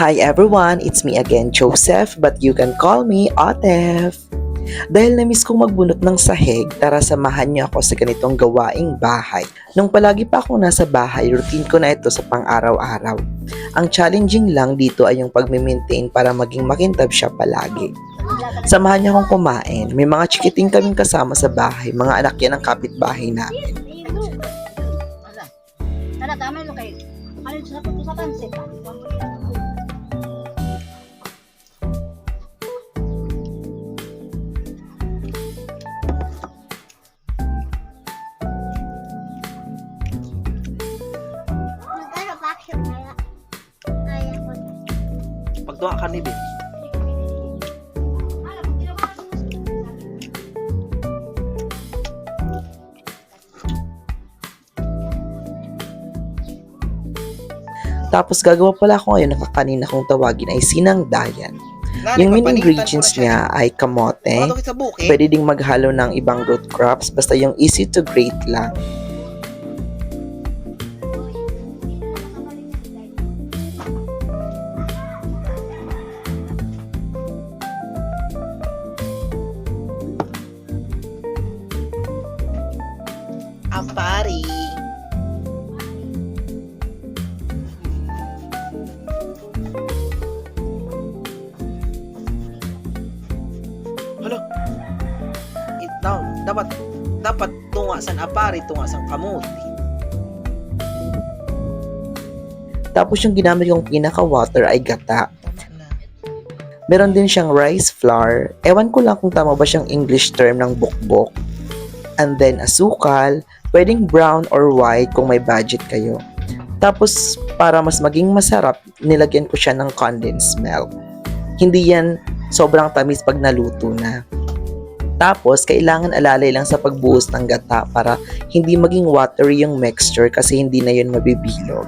Hi everyone, it's me again, Joseph, but you can call me Otef. Dahil na-miss kong magbunot ng sahig, tara samahan niyo ako sa ganitong gawaing bahay. Nung palagi pa akong nasa bahay, routine ko na ito sa pang-araw-araw. Ang challenging lang dito ay yung pag-maintain para maging makintab siya palagi. Samahan niyo akong kumain. May mga chikiting kaming kasama sa bahay, mga anak yan ng kapitbahay namin. Tara, tama yung kayo. Ano sa puto sa pansit? Pagtuwa ka ni Bin. Tapos gagawa pala ako ngayon ng kanina kong tawagin ay sinangdayan. Yung main ingredients niya ay kamote, pwede ding maghalo ng ibang root crops, basta yung easy to grate lang. Ampari. Hala. Dapat tunga sa apari, tunga sa kamuti. Tapos yung ginamit yung pinaka-water ay gata. Meron din siyang rice flour. Ewan ko lang kung tama ba siyang English term ng bukbok. And then asukal, pwedeng brown or white kung may budget kayo. Tapos para mas maging masarap, nilagyan ko siya ng condensed milk. Hindi yan sobrang tamis pag naluto na. Tapos kailangan alalay lang sa pagbuhos ng gata para hindi maging watery yung mixture kasi hindi na yun mabibilog.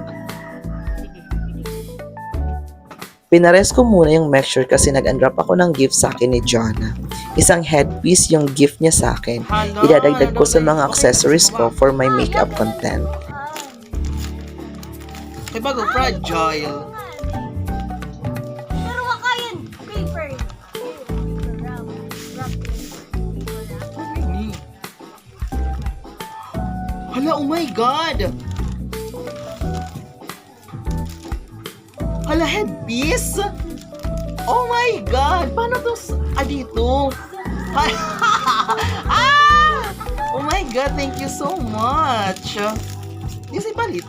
Pinares ko muna yung mixture kasi nag-unwrap ako ng gift sa akin ni Jonna. Isang headpiece yung gift niya sa akin. Idadagdag ko sa mga accessories ko for my makeup content. May bago fragile. Pero wakayan, paper. Hala, oh my God! Hala, headpiece? Oh my God! Paano to? Dito? Ah! Oh my God, thank you so much! This is palit.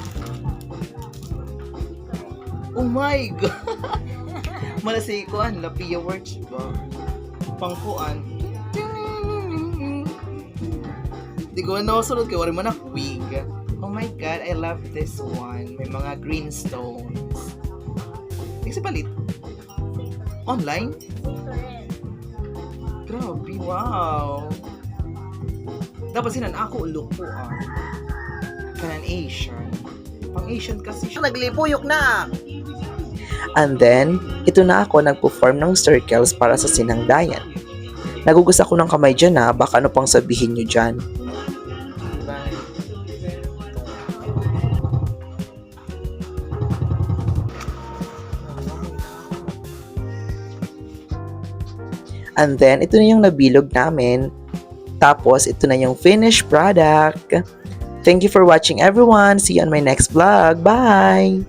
Oh my God! Malasay ko, Lapia Works ba? Pangkuan. Di ko na sunod kay wari man wig. Oh my God, I love this one. May mga green stones. Kasi palit. Online? Grabe, wow. Dapat sinan ako look po Kanan Asian. Pang Asian kasi siya. Naglipuyok na! And then, ito na ako nagpo-form ng circles para sa sinangdayan. Nagugas ako ng kamay dyan baka ano pang sabihin nyo dyan. And then, ito na yung nabilog namin. Tapos, ito na yung finished product. Thank you for watching everyone. See you on my next vlog. Bye!